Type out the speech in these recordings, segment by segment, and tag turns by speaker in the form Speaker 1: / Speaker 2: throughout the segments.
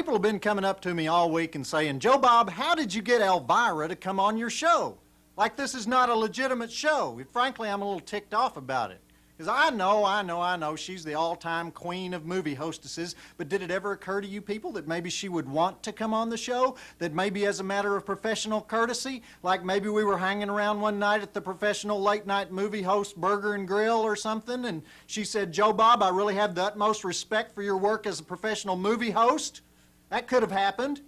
Speaker 1: People have been coming up to me all week and saying, Joe Bob, how did you get Elvira to come on your show? Like this is not a legitimate show. Frankly, I'm a little ticked off about it. Because I know she's the all-time queen of movie hostesses, but did it ever occur to you people that maybe she would want to come on the show? That maybe as a matter of professional courtesy, like maybe we were hanging around one night at the professional late-night movie host Burger and Grill or something, and she said, Joe Bob, I really have the utmost respect for your work as a professional movie host. That could have happened.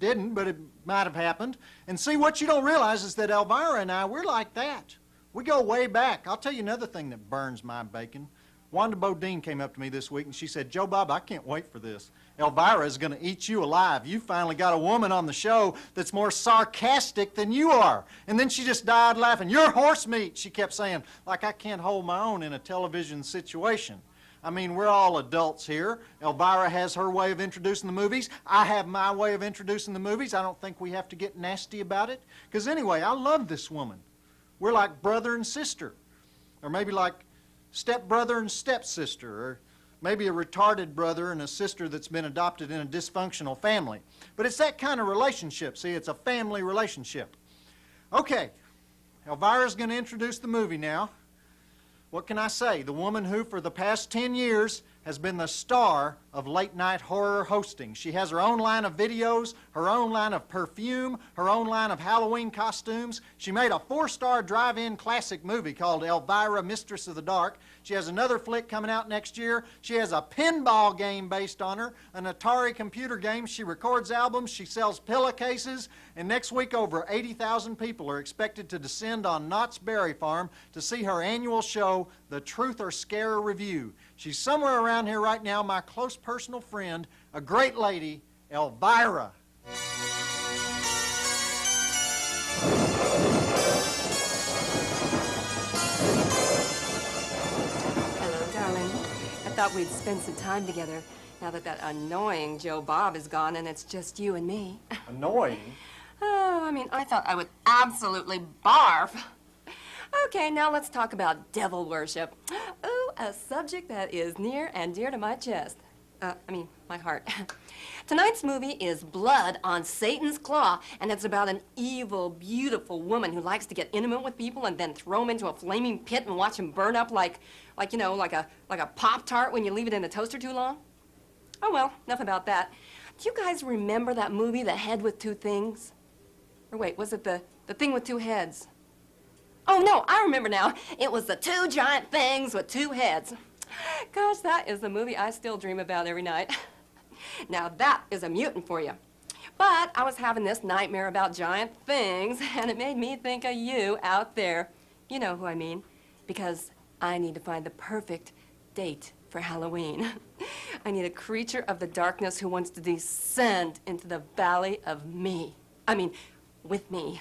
Speaker 1: Didn't, but it might have happened. And see, what you don't realize is that Elvira and I, we're like that. We go way back. I'll tell you another thing that burns my bacon. Wanda Bodine came up to me this week and she said, Joe Bob, I can't wait for this. Elvira is going to eat you alive. You finally got a woman on the show that's more sarcastic than you are. And then she just died laughing. You're horse meat, she kept saying, like I can't hold my own in a television situation. I mean, we're all adults here. Elvira has her way of introducing the movies. I have my way of introducing the movies. I don't think we have to get nasty about it. Because anyway, I love this woman. We're like brother and sister, or maybe like stepbrother and stepsister, or maybe a retarded brother and a sister that's been adopted in a dysfunctional family. But it's that kind of relationship. See, it's a family relationship. Okay, Elvira's going to introduce the movie now. What can I say? The woman who, for the past 10 years, has been the star of late-night horror hosting. She has her own line of videos, her own line of perfume, her own line of Halloween costumes. She made a 4-star drive-in classic movie called Elvira, Mistress of the Dark. She has another flick coming out next year. She has a pinball game based on her, an Atari computer game. She records albums. She sells pillowcases. And next week, over 80,000 people are expected to descend on Knott's Berry Farm to see her annual show, The Truth or Scare Review. She's somewhere around here right now, my close personal friend, a great lady, Elvira.
Speaker 2: Hello, darling. I thought we'd spend some time together now that annoying Joe Bob is gone and it's just you and me.
Speaker 1: Annoying?
Speaker 2: Oh, I mean, I thought I would absolutely barf. Okay, now let's talk about devil worship. Ooh, a subject that is near and dear to my chest. My heart. Tonight's movie is Blood on Satan's Claw, and it's about an evil, beautiful woman who likes to get intimate with people and then throw them into a flaming pit and watch them burn up like a Pop-Tart when you leave it in a toaster too long. Oh, well, enough about that. Do you guys remember that movie, The Head with Two Things? Or wait, was it the thing with two heads? Oh, no, I remember now. It was the two giant things with two heads. Gosh, that is the movie I still dream about every night. Now, that is a mutant for you. But I was having this nightmare about giant things, and it made me think of you out there. You know who I mean. Because I need to find the perfect date for Halloween. I need a creature of the darkness who wants to descend into the valley of me. With me.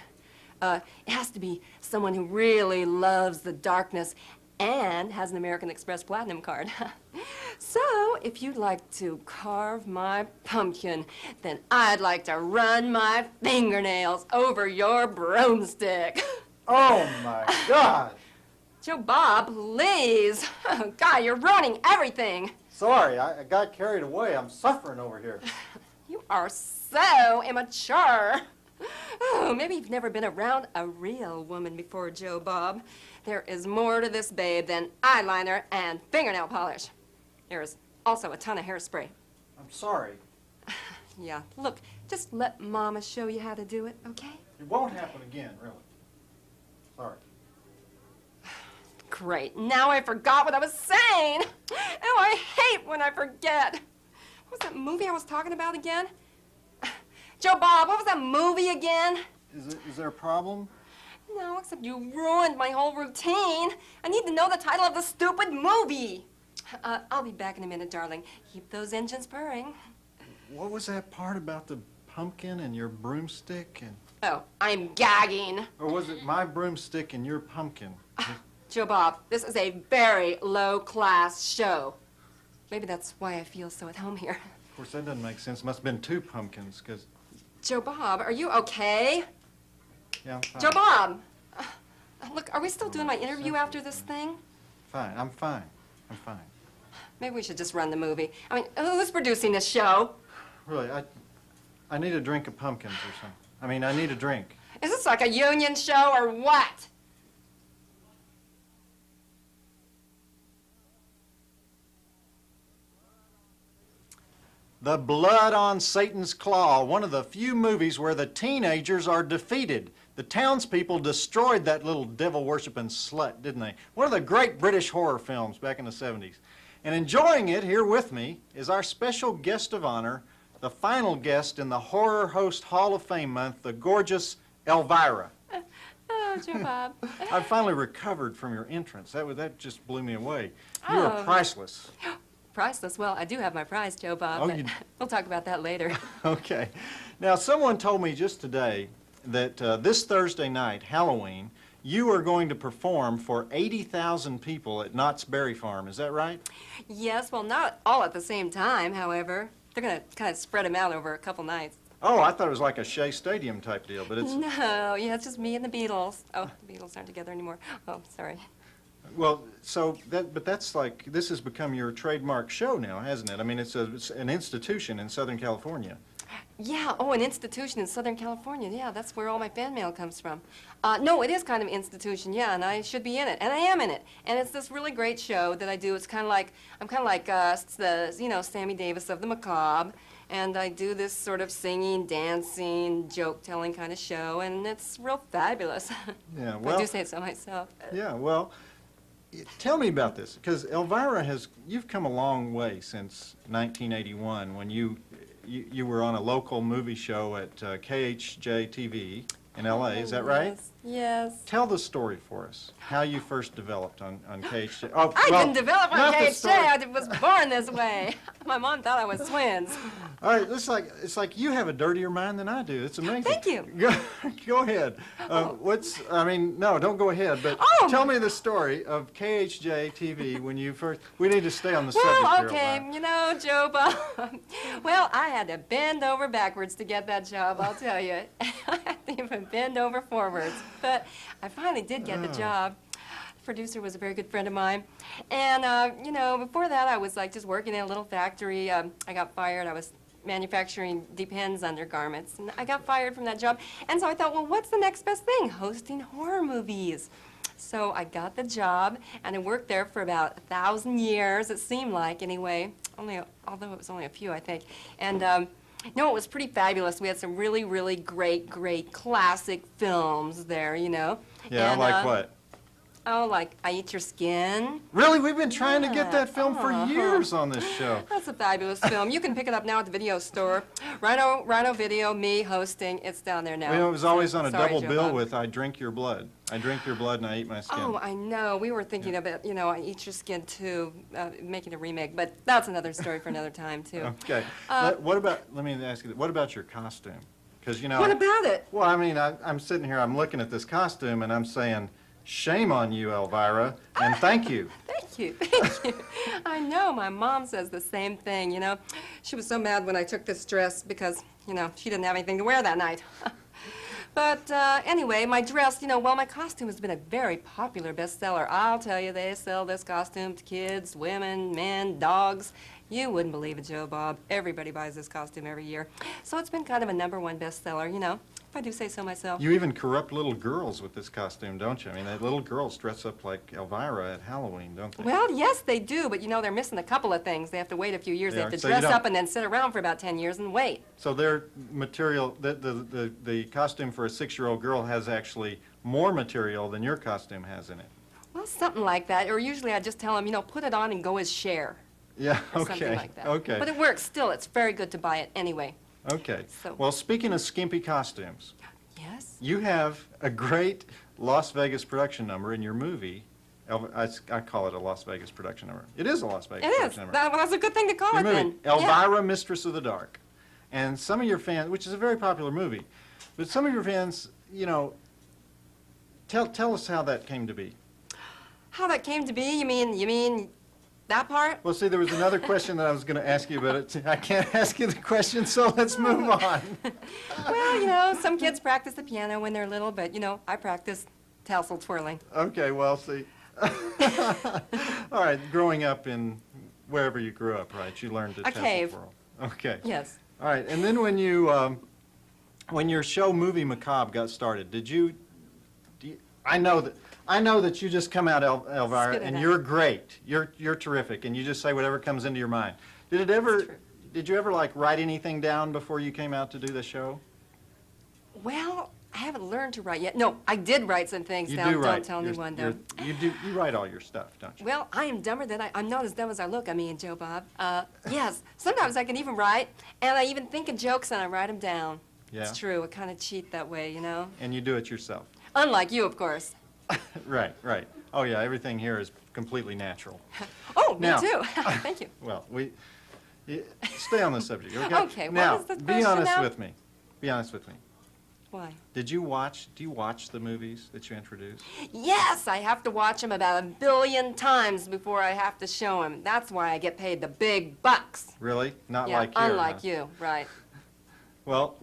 Speaker 2: It has to be someone who really loves the darkness and has an American Express Platinum card. So, if you'd like to carve my pumpkin, then I'd like to run my fingernails over your broomstick.
Speaker 1: Oh, my God.
Speaker 2: Joe Bob, please. God, you're ruining everything.
Speaker 1: Sorry, I got carried away. I'm suffering over here.
Speaker 2: You are so immature. Oh, maybe you've never been around a real woman before, Joe Bob. There is more to this babe than eyeliner and fingernail polish. There is also a ton of hairspray.
Speaker 1: I'm sorry.
Speaker 2: Yeah, look, just let Mama show you how to do it, okay?
Speaker 1: It won't happen again, really. Sorry.
Speaker 2: Great, now I forgot what I was saying. Oh, I hate when I forget. What was that movie I was talking about again? Joe Bob, what was that movie again?
Speaker 1: Is there a problem?
Speaker 2: No, except you ruined my whole routine. I need to know the title of the stupid movie. I'll be back in a minute, darling. Keep those engines purring.
Speaker 1: What was that part about the pumpkin and your broomstick and...
Speaker 2: Oh, I'm gagging.
Speaker 1: Or was it my broomstick and your pumpkin?
Speaker 2: Joe Bob, this is a very low-class show. Maybe that's why I feel so at home here.
Speaker 1: Of course, that doesn't make sense. Must have been two pumpkins, because...
Speaker 2: Joe Bob, are you okay?
Speaker 1: Yeah, I'm fine.
Speaker 2: Joe Bob! Look, are we still doing my interview after this thing?
Speaker 1: Fine, I'm fine. I'm fine.
Speaker 2: Maybe we should just run the movie. Who's producing this show?
Speaker 1: really, I need a drink of pumpkins or something. I mean, I need a drink.
Speaker 2: Is this like a union show or what?
Speaker 1: The Blood on Satan's Claw, one of the few movies where the teenagers are defeated. The townspeople destroyed that little devil-worshipping slut, didn't they? One of the great British horror films back in the 70s. And enjoying it here with me is our special guest of honor, the final guest in the Horror Host Hall of Fame month, the gorgeous Elvira.
Speaker 2: Oh, Joe Bob.
Speaker 1: I finally recovered from your entrance. That just blew me away. You are priceless.
Speaker 2: Priceless. Well, I do have my prize, Joe Bob, but we'll talk about that later.
Speaker 1: Okay. Now, someone told me just today that this Thursday night, Halloween, you are going to perform for 80,000 people at Knott's Berry Farm. Is that right?
Speaker 2: Yes, well, not all at the same time, however. They're going to kind of spread them out over a couple nights.
Speaker 1: Oh, I thought it was like a Shea Stadium type deal, but it's...
Speaker 2: No, yeah, it's just me and the Beatles. Oh, the Beatles aren't together anymore. Oh, sorry.
Speaker 1: Well, so but that's like, this has become your trademark show now, hasn't it? I mean, it's an institution in Southern California.
Speaker 2: Yeah, oh, an institution in Southern California. Yeah, that's where all my fan mail comes from. No, it is kind of an institution, yeah, and I should be in it, and I am in it. And it's this really great show that I do. It's kind of like, I'm kind of like the, you know, Sammy Davis of the Macabre, and I do this sort of singing, dancing, joke-telling kind of show, and it's real fabulous.
Speaker 1: Yeah, well...
Speaker 2: I do say it so myself.
Speaker 1: Yeah, well... Tell me about this, because Elvira you've come a long way since 1981 when you were on a local movie show at KHJ-TV in L.A., is that right?
Speaker 2: Yes, yes.
Speaker 1: Tell the story for us, how you first developed on KHJ. Oh,
Speaker 2: I
Speaker 1: well,
Speaker 2: didn't develop on
Speaker 1: not the
Speaker 2: KHJ,
Speaker 1: story.
Speaker 2: I was born this way. My mom thought I was twins.
Speaker 1: All right, it's like you have a dirtier mind than I do. It's amazing.
Speaker 2: Thank you.
Speaker 1: Go ahead. No, don't go ahead, but tell me the story of KHJ TV when you first, we need to stay on the subject
Speaker 2: Well,
Speaker 1: here.
Speaker 2: okay, you know, Joe Bob, well, I had to bend over backwards to get that job, I'll tell you. I had to even bend over forwards, but I finally did get the job. The producer was a very good friend of mine. And, you know, before that, I was like just working in a little factory. I got fired. I was manufacturing Depends undergarments. And I got fired from that job. And so I thought, well, what's the next best thing? Hosting horror movies. So I got the job, and I worked there for about 1,000 years, it seemed like, anyway. Although it was only a few, I think. And, no, it was pretty fabulous. We had some really, really great classic films there, you know.
Speaker 1: Yeah,
Speaker 2: and,
Speaker 1: like what?
Speaker 2: Oh, like I Eat Your Skin.
Speaker 1: Really? We've been trying to get that film for years on this show.
Speaker 2: That's a fabulous film. You can pick it up now at the video store. Rhino Video, me hosting. It's down there now.
Speaker 1: You know, it was always on a
Speaker 2: Sorry,
Speaker 1: double
Speaker 2: Joe
Speaker 1: bill
Speaker 2: Bob.
Speaker 1: with I Drink Your Blood. I drink your blood and I eat my skin.
Speaker 2: Oh, I know. We were thinking of it, you know, I Eat Your Skin too, making a remake, but that's another story for another time, too.
Speaker 1: Okay. Let me ask you, what about your costume? Because, you know...
Speaker 2: What about it?
Speaker 1: Well, I mean, I'm sitting here, I'm looking at this costume, and I'm saying, shame on you, Elvira, and thank you.
Speaker 2: Thank you. I know, my mom says the same thing, you know. She was so mad when I took this dress because, you know, she didn't have anything to wear that night. But anyway, my dress, you know, well, my costume has been a very popular bestseller. I'll tell you, they sell this costume to kids, women, men, dogs. You wouldn't believe it, Joe Bob. Everybody buys this costume every year. So it's been kind of a #1 bestseller, you know, if I do say so myself.
Speaker 1: You even corrupt little girls with this costume, don't you? I mean, the little girls dress up like Elvira at Halloween, don't they?
Speaker 2: Well, yes, they do, but you know, they're missing a couple of things. They have to wait a few years. They have to
Speaker 1: So you
Speaker 2: dress
Speaker 1: don't-
Speaker 2: up and then sit around for about 10 years and wait.
Speaker 1: So their material, the costume for a 6-year-old girl has actually more material than your costume has in it.
Speaker 2: Well, something like that. Or usually I just tell them, you know, put it on and go as Cher.
Speaker 1: Yeah,
Speaker 2: Or
Speaker 1: okay.
Speaker 2: something like that.
Speaker 1: Okay.
Speaker 2: But it works still. It's very good to buy it anyway.
Speaker 1: Okay.
Speaker 2: So-
Speaker 1: Well, speaking of skimpy costumes,
Speaker 2: Yes?
Speaker 1: you have a great Las Vegas production number in your movie. I call it a Las Vegas production number. It is a Las Vegas
Speaker 2: It is.
Speaker 1: production number.
Speaker 2: That's a good thing to call
Speaker 1: Your
Speaker 2: it
Speaker 1: movie,
Speaker 2: then.
Speaker 1: Elvira, Mistress of the Dark. And some of your fans, which is a very popular movie, but some of your fans, you know, tell us how that came to be.
Speaker 2: How that came to be? You mean that part?
Speaker 1: Well, see, there was another question that I was going to ask you, but I can't ask you the question, so let's move on.
Speaker 2: Well, you know, some kids practice the piano when they're little, but, you know, I practice tassel twirling.
Speaker 1: Okay, well, see. All right, growing up in wherever you grew up, right, you learned to
Speaker 2: A cave.
Speaker 1: twirl. Okay.
Speaker 2: Yes.
Speaker 1: All right, and then when your show Movie Macabre got started, I know that you just come out, Elvira,
Speaker 2: Spit it
Speaker 1: and
Speaker 2: out.
Speaker 1: you're great. You're terrific, and you just say whatever comes into your mind. Did you ever like write anything down before you came out to do the show?
Speaker 2: Well, I haven't learned to write yet. No, I did write some things
Speaker 1: You
Speaker 2: down.
Speaker 1: do write.
Speaker 2: Don't tell anyone, though.
Speaker 1: You write all your stuff, don't you?
Speaker 2: Well, I am dumber than I'm not as dumb as I look, I mean, Joe Bob. Yes, sometimes I can even write, and I even think of jokes and I write them down.
Speaker 1: Yeah.
Speaker 2: It's true. I kind of cheat that way, you know?
Speaker 1: And you do it yourself.
Speaker 2: Unlike you, of course.
Speaker 1: Right, right. Oh yeah, everything here is completely natural.
Speaker 2: Oh,
Speaker 1: Now-
Speaker 2: me too. Thank you.
Speaker 1: Well, stay on the subject, okay?
Speaker 2: Okay, what
Speaker 1: now,
Speaker 2: is the
Speaker 1: be
Speaker 2: question
Speaker 1: honest
Speaker 2: now?
Speaker 1: with me. Be honest with me.
Speaker 2: Why?
Speaker 1: Do you watch the movies that you introduce?
Speaker 2: Yes, I have to watch them about 1 billion times before I have to show them. That's why I get paid the big bucks.
Speaker 1: Really? Not
Speaker 2: Yeah,
Speaker 1: like here,
Speaker 2: unlike
Speaker 1: huh?
Speaker 2: you, right.
Speaker 1: Well,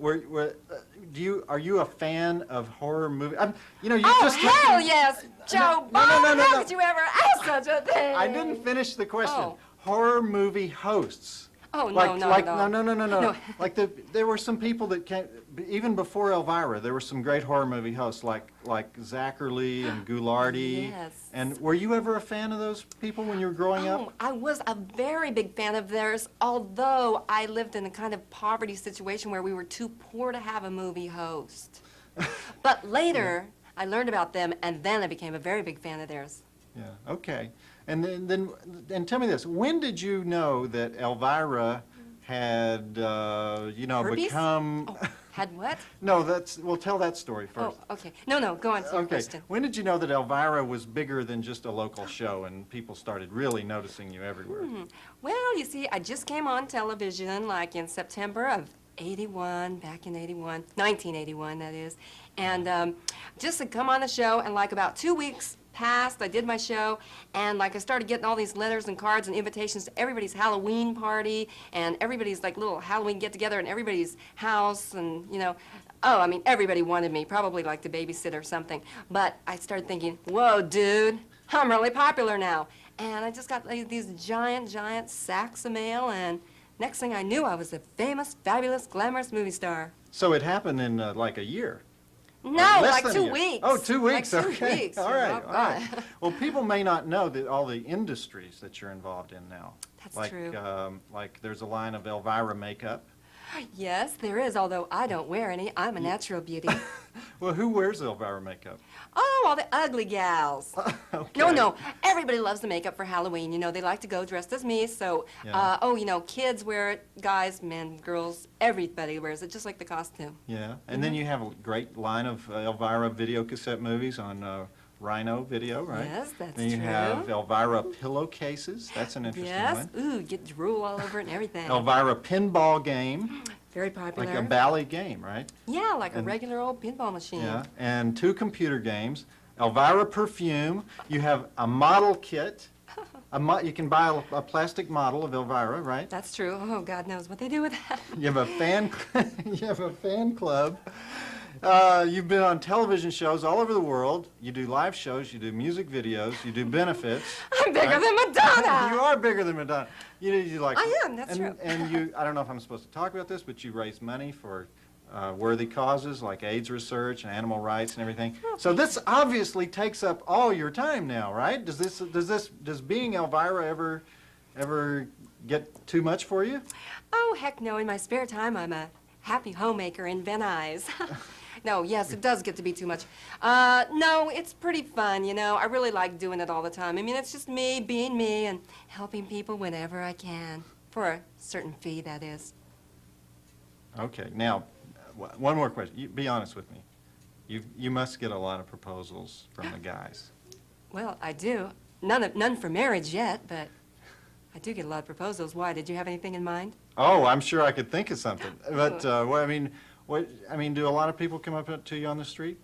Speaker 1: are you a fan of horror movies? You
Speaker 2: Oh,
Speaker 1: just
Speaker 2: hell yes, Joe
Speaker 1: no,
Speaker 2: Bob!
Speaker 1: no, no,
Speaker 2: How
Speaker 1: no.
Speaker 2: could you ever ask such a thing?
Speaker 1: I didn't finish the question.
Speaker 2: Oh.
Speaker 1: Horror movie hosts.
Speaker 2: Oh, no,
Speaker 1: Like,
Speaker 2: not
Speaker 1: like,
Speaker 2: at all.
Speaker 1: no.
Speaker 2: No.
Speaker 1: Like there were some people that came, even before Elvira, there were some great horror movie hosts like Zachary and Goulardi.
Speaker 2: Yes.
Speaker 1: And were you ever a fan of those people when you were growing
Speaker 2: Oh,
Speaker 1: up?
Speaker 2: I was a very big fan of theirs, although I lived in a kind of poverty situation where we were too poor to have a movie host. But later, I learned about them, and then I became a very big fan of theirs.
Speaker 1: Yeah. Okay. And then tell me this: when did you know that Elvira had
Speaker 2: Herpes?
Speaker 1: become?
Speaker 2: Oh, had what?
Speaker 1: No, we'll tell that story first.
Speaker 2: Oh, okay. No, go on to your
Speaker 1: Okay.
Speaker 2: question.
Speaker 1: When did you know that Elvira was bigger than just a local show and people started really noticing you everywhere?
Speaker 2: Well, you see, I just came on television like in September of 81, back in 1981, that is. And just had come on the show, and like about 2 weeks passed, I did my show, and like I started getting all these letters and cards and invitations to everybody's Halloween party and everybody's like little Halloween get-together in everybody's house, and oh, I mean, everybody wanted me, probably like to babysit or something. But I started thinking, whoa, dude, I'm really popular now. And I just got like, these giant sacks of mail, and next thing I knew, I was a famous, fabulous, glamorous movie star.
Speaker 1: So it happened in like a year?
Speaker 2: No,
Speaker 1: Less
Speaker 2: like
Speaker 1: than a
Speaker 2: 2
Speaker 1: year.
Speaker 2: weeks.
Speaker 1: Oh, 2 weeks,
Speaker 2: Like 2
Speaker 1: okay.
Speaker 2: weeks.
Speaker 1: All right,
Speaker 2: Oh,
Speaker 1: all right.
Speaker 2: God.
Speaker 1: Well, people may not know that all the industries that you're involved in now.
Speaker 2: That's true.
Speaker 1: Like there's a line of Elvira makeup.
Speaker 2: Yes, there is, although I don't wear any. I'm a natural beauty.
Speaker 1: Well, who wears Elvira makeup?
Speaker 2: Oh, all the ugly gals.
Speaker 1: Okay.
Speaker 2: No, everybody loves the makeup for Halloween. They like to go dressed as me, so,
Speaker 1: Yeah.
Speaker 2: kids wear it, guys, men, girls, everybody wears it, just like the costume.
Speaker 1: Yeah, and then you have a great line of Elvira video cassette movies on Rhino Video, right?
Speaker 2: Yes, that's
Speaker 1: Then you
Speaker 2: true.
Speaker 1: have Elvira pillowcases. That's an interesting
Speaker 2: Yes,
Speaker 1: one.
Speaker 2: ooh, get drool all over it and everything.
Speaker 1: Elvira pinball game,
Speaker 2: Very popular.
Speaker 1: like a bally game, right?
Speaker 2: Yeah, like a
Speaker 1: And-
Speaker 2: regular old pinball machine.
Speaker 1: Yeah, and 2 computer games. Elvira perfume. You have a model kit. You can buy a plastic model of Elvira, right?
Speaker 2: That's true. Oh, God knows what they do with that.
Speaker 1: You have a fan. You have a fan club. You've been on television shows all over the world. You do live shows. You do music videos. You do benefits.
Speaker 2: I'm bigger than Madonna.
Speaker 1: You are bigger than Madonna. You like.
Speaker 2: I am, that's
Speaker 1: and,
Speaker 2: true.
Speaker 1: And you, I don't know if I'm supposed to talk about this, but you raise money for worthy causes like AIDS research and animal rights and everything. So this obviously takes up all your time now, right? Does being Elvira ever get too much for you?
Speaker 2: Oh, heck no. In my spare time, I'm a happy homemaker in Venice. No, yes, it does get to be too much. No, it's pretty fun, I really like doing it all the time. I mean, it's just me being me and helping people whenever I can. For a certain fee, that is.
Speaker 1: Okay, now, one more question. Be honest with me. You must get a lot of proposals from the guys.
Speaker 2: Well, I do. None for marriage yet, but I do get a lot of proposals. Why? Did you have anything in mind?
Speaker 1: Oh, I'm sure I could think of something. But, do a lot of people come up to you on the street?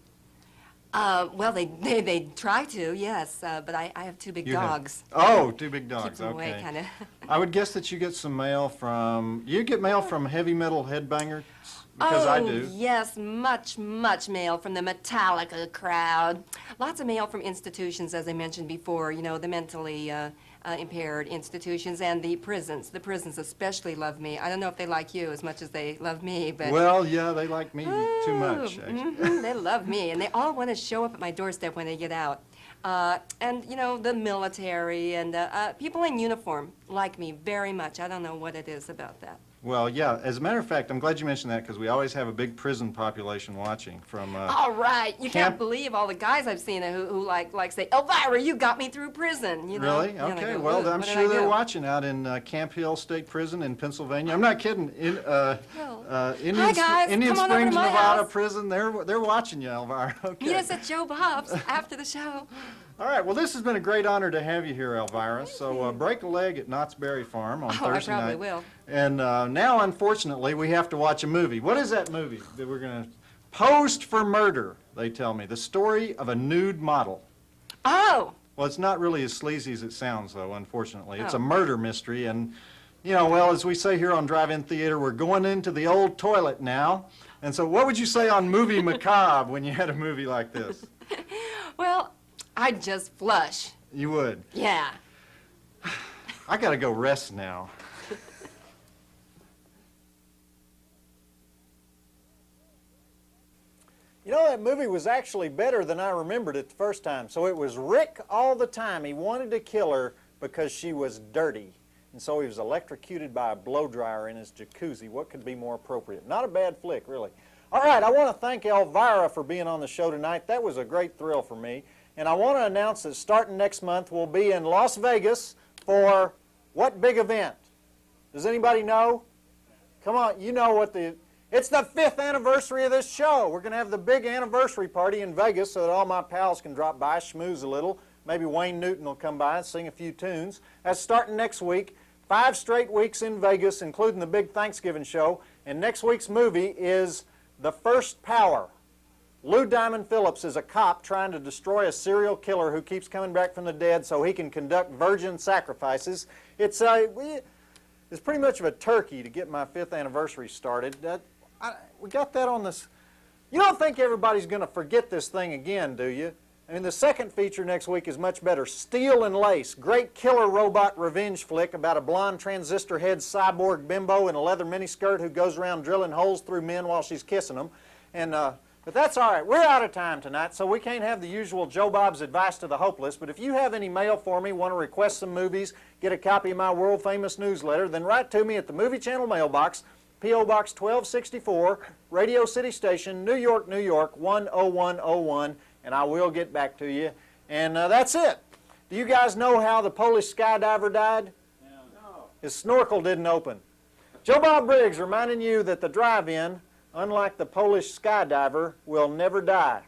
Speaker 2: Well, they try to, yes, but I have 2 big
Speaker 1: You have-
Speaker 2: dogs.
Speaker 1: Oh, 2 big dogs,
Speaker 2: Keep them away,
Speaker 1: okay.
Speaker 2: kind of.
Speaker 1: I would guess that you get some mail from, you get mail from heavy metal headbangers? Because I do.
Speaker 2: Yes, much mail from the Metallica crowd. Lots of mail from institutions, as I mentioned before, the mentally impaired institutions and the prisons. The prisons especially love me. I don't know if they like you as much as they love me, but...
Speaker 1: Well, yeah, they like me too much, actually.
Speaker 2: They love me, and they all want to show up at my doorstep when they get out. And, you know, the military and people in uniform like me very much. I don't know what it is about that.
Speaker 1: Well, yeah, as a matter of fact, I'm glad you mentioned that because we always have a big prison population watching from...
Speaker 2: All right. You
Speaker 1: Camp-
Speaker 2: can't believe all the guys I've seen who like say, Elvira, you got me through prison, you know?
Speaker 1: Really?
Speaker 2: You know, they
Speaker 1: Okay,
Speaker 2: go,
Speaker 1: well,
Speaker 2: "Ooh,
Speaker 1: I'm
Speaker 2: what did
Speaker 1: sure
Speaker 2: I
Speaker 1: they're
Speaker 2: do?"
Speaker 1: watching out in Camp Hill State Prison in Pennsylvania. I'm not kidding. Indian,
Speaker 2: Hi, guys.
Speaker 1: Indian
Speaker 2: Come on over to
Speaker 1: Springs,
Speaker 2: my
Speaker 1: Nevada
Speaker 2: house.
Speaker 1: prison, they're watching you, Elvira. Okay.
Speaker 2: Meet us at Joe Bob's after the show.
Speaker 1: All right, well, this has been a great honor to have you here, Elvira. So break a leg at Knott's Berry Farm on
Speaker 2: Oh,
Speaker 1: Thursday
Speaker 2: I probably
Speaker 1: night.
Speaker 2: will.
Speaker 1: And now, unfortunately, we have to watch a movie. What is that movie that we're going to... Posed for Murder, they tell me. The story of a nude model.
Speaker 2: Oh!
Speaker 1: Well, it's not really as sleazy as it sounds, though, unfortunately. It's
Speaker 2: Oh.
Speaker 1: a murder mystery, and, you know, well, as we say here on Drive-In Theater, we're going into the old toilet now. And so what would you say on Movie Macabre when you had a movie like this?
Speaker 2: Well, I'd just flush.
Speaker 1: You would.
Speaker 2: Yeah.
Speaker 1: I got to go rest now. You know, that movie was actually better than I remembered it the first time. So it was Rick all the time. He wanted to kill her because she was dirty. And so he was electrocuted by a blow dryer in his jacuzzi. What could be more appropriate? Not a bad flick, really. All right, I want to thank Elvira for being on the show tonight. That was a great thrill for me. And I want to announce that starting next month, we'll be in Las Vegas for what big event? Does anybody know? Come on, you know what the... It's the 5th anniversary of this show. We're going to have the big anniversary party in Vegas so that all my pals can drop by, schmooze a little. Maybe Wayne Newton will come by and sing a few tunes. That's starting next week. 5 straight weeks in Vegas, including the big Thanksgiving show. And next week's movie is The First Power. Lou Diamond Phillips is a cop trying to destroy a serial killer who keeps coming back from the dead so he can conduct virgin sacrifices. It's pretty much of a turkey to get my 5th anniversary started. We got that on this. You don't think everybody's going to forget this thing again, do you? I mean, the second feature next week is much better. Steel and Lace, great killer robot revenge flick about a blonde transistor head cyborg bimbo in a leather miniskirt who goes around drilling holes through men while she's kissing them. And but that's all right. We're out of time tonight, so we can't have the usual Joe Bob's advice to the hopeless. But if you have any mail for me, want to request some movies, get a copy of my world-famous newsletter, then write to me at the Movie Channel mailbox, P.O. Box 1264, Radio City Station, New York, New York, 10101, and I will get back to you. And that's it. Do you guys know how the Polish skydiver died? No. His snorkel didn't open. Joe Bob Briggs reminding you that the drive-in, unlike the Polish skydiver, will never die.